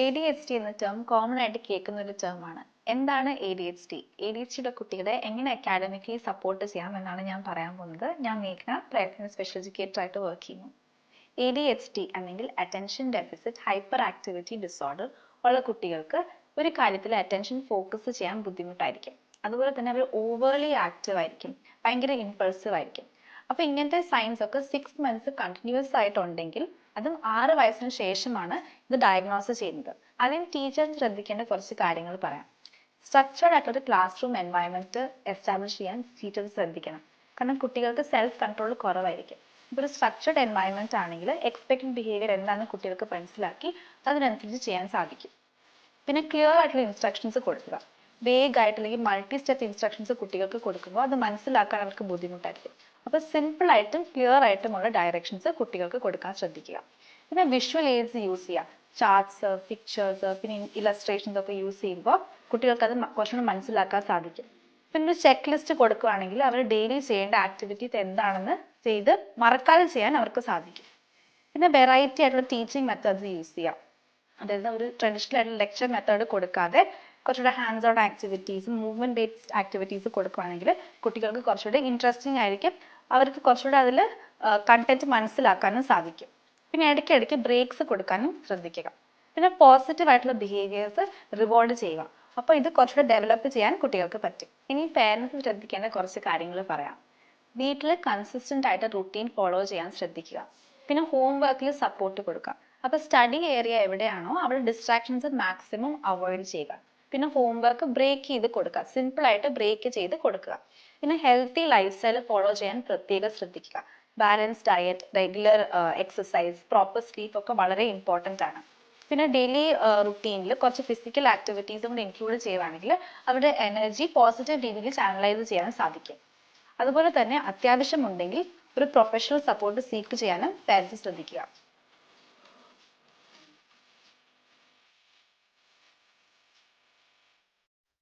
ADHD എന്ന term common ആയിട്ട് കേൾക്കുന്ന ഒരു ടേമാണ്. എന്താണ് ADHD? ADHDയുടെ കുട്ടികളെ എങ്ങനെ അക്കാഡമിക്കലി സപ്പോർട്ട് ചെയ്യാം എന്നാണ് ഞാൻ പറയാൻ പോകുന്നത്. ഞാൻ മേഘ്ന, പ്രയത്ന സ്പെഷ്യൽ എഡ്യൂക്കേറ്റർ ആയിട്ട് വർക്ക് ചെയ്യുന്നു. ADHD അല്ലെങ്കിൽ attention deficit hyper activity disorder ഉള്ള കുട്ടികൾക്ക് ഒരു കാര്യത്തിൽ അറ്റൻഷൻ ഫോക്കസ് ചെയ്യാൻ ബുദ്ധിമുട്ടായിരിക്കും. അതുപോലെ തന്നെ അവർ ഓവർലി ആക്റ്റീവ് ആയിരിക്കും, ഭയങ്കര ഇമ്പൾസീവ് ആയിരിക്കും. അപ്പൊ ഇങ്ങനത്തെ സയൻസ് ഒക്കെ 6 months കണ്ടിന്യൂസ് ആയിട്ടുണ്ടെങ്കിൽ അതും 6 വയസ്സിന് ശേഷമാണ് ഇത് ഡയഗ്നോസ് ചെയ്യുന്നത്. അതിന് ടീച്ചേഴ്സ് ശ്രദ്ധിക്കേണ്ട കുറച്ച് കാര്യങ്ങൾ പറയാം. സ്ട്രക്ചേർഡ് ആയിട്ടുള്ള ക്ലാസ് റൂം എൻവയൺമെന്റ് എസ്റ്റാബ്ലിഷ് ചെയ്യാൻ ടീച്ചേഴ്സ് ശ്രദ്ധിക്കണം. കാരണം കുട്ടികൾക്ക് സെൽഫ് കൺട്രോൾ കുറവായിരിക്കും. ഇപ്പോൾ ഒരു സ്ട്രക്ചേർഡ് എൻവയൺമെന്റ് ആണെങ്കിൽ എക്സ്പെക്ടഡ് ബിഹേവിയർ എന്താണെന്ന് കുട്ടികൾക്ക് മനസ്സിലാക്കി അതിനനുസരിച്ച് ചെയ്യാൻ സാധിക്കും. പിന്നെ ക്ലിയർ ആയിട്ടുള്ള ഇൻസ്ട്രക്ഷൻസ് കൊടുക്കുക. വേഗ് ആയിട്ട് അല്ലെങ്കിൽ മൾട്ടി സ്റ്റെപ്പ് ഇൻസ്ട്രക്ഷൻസ് കുട്ടികൾക്ക് കൊടുക്കുമ്പോൾ അത് മനസ്സിലാക്കാൻ അവർക്ക് ബുദ്ധിമുട്ടായിരിക്കും. അപ്പോൾ സിമ്പിൾ ആയിട്ടും ക്ലിയർ ആയിട്ടുമുള്ള ഡയറക്ഷൻസ് കുട്ടികൾക്ക് കൊടുക്കാൻ ശ്രദ്ധിക്കുക. പിന്നെ വിഷ്വൽ എയ്ഡ്സ് യൂസ് ചെയ്യുക. ചാർട്ട്സ്, പിക്ചേഴ്സ്, പിന്നെ ഇലസ്ട്രേഷൻസ് ഒക്കെ യൂസ് ചെയ്യുമ്പോൾ കുട്ടികൾക്ക് അത് കുറച്ചുകൂടി മനസ്സിലാക്കാൻ സാധിക്കും. പിന്നെ ഒരു ചെക്ക് ലിസ്റ്റ് കൊടുക്കുകയാണെങ്കിൽ അവർ ഡെയിലി ചെയ്യേണ്ട ആക്ടിവിറ്റീസ് എന്താണെന്ന് ചെയ്ത് മറക്കാതെ ചെയ്യാൻ അവർക്ക് സാധിക്കും. പിന്നെ വെറൈറ്റി ആയിട്ടുള്ള ടീച്ചിങ് മെത്തേഡ്സ് യൂസ് ചെയ്യാം. അതായത് ഒരു ട്രഡീഷണൽ ആയിട്ടുള്ള ലെക്ചർ മെത്തേഡ് കൊടുക്കാതെ കുറച്ചുകൂടെ hands on activities, movement based activities കൊടുക്കുകയാണെങ്കിൽ കുട്ടികൾക്ക് കുറച്ചുകൂടെ ഇൻട്രസ്റ്റിംഗ് ആയിരിക്കും. അവർക്ക് കുറച്ചുകൂടെ അതിൽ കണ്ടന്റ് മനസ്സിലാക്കാനും സാധിക്കും. പിന്നെ ഇടയ്ക്കിടയ്ക്ക് ബ്രേക്സ് കൊടുക്കാനും ശ്രദ്ധിക്കുക. പിന്നെ പോസിറ്റീവ് ആയിട്ടുള്ള ബിഹേവിയേഴ്സ് റിവാർഡ് ചെയ്യുക. അപ്പോൾ ഇത് കുറച്ചുകൂടെ ഡെവലപ്പ് ചെയ്യാൻ കുട്ടികൾക്ക് പറ്റും. ഇനി പേരൻസ് ശ്രദ്ധിക്കേണ്ട കുറച്ച് കാര്യങ്ങൾ പറയാം. വീട്ടിൽ കൺസിസ്റ്റന്റ് ആയിട്ട് റുട്ടീൻ ഫോളോ ചെയ്യാൻ ശ്രദ്ധിക്കുക. പിന്നെ ഹോംവർക്കിൽ സപ്പോർട്ട് കൊടുക്കുക. അപ്പൊ സ്റ്റഡി ഏരിയ എവിടെയാണോ അവിടെ ഡിസ്ട്രാക്ഷൻസ് മാക്സിമം അവോയ്ഡ് ചെയ്യുക. പിന്നെ ഹോംവർക്ക് ബ്രേക്ക് ചെയ്ത് കൊടുക്കുക, സിമ്പിൾ ആയിട്ട് ബ്രേക്ക് ചെയ്ത് കൊടുക്കുക. പിന്നെ ഹെൽത്തി ലൈഫ് സ്റ്റൈൽ ഫോളോ ചെയ്യാൻ പ്രത്യേകം ശ്രദ്ധിക്കുക. Balance diet, regular exercise, proper sleep ഒക്കെ വളരെ ഇമ്പോർട്ടൻ്റ് ആണ്. പിന്നെ ഡെയിലി റുട്ടീനിൽ കുറച്ച് ഫിസിക്കൽ ആക്ടിവിറ്റീസും കൂടി ഇൻക്ലൂഡ് ചെയ്യുകയാണെങ്കിൽ അവരുടെ എനർജി പോസിറ്റീവ് രീതിയിൽ ചാനലൈസ് ചെയ്യാൻ സാധിക്കും. അതുപോലെ തന്നെ അത്യാവശ്യമുണ്ടെങ്കിൽ ഒരു പ്രൊഫഷണൽ സപ്പോർട്ട് സീക്ക് ചെയ്യാനും പാരൻസ് ശ്രദ്ധിക്കുക.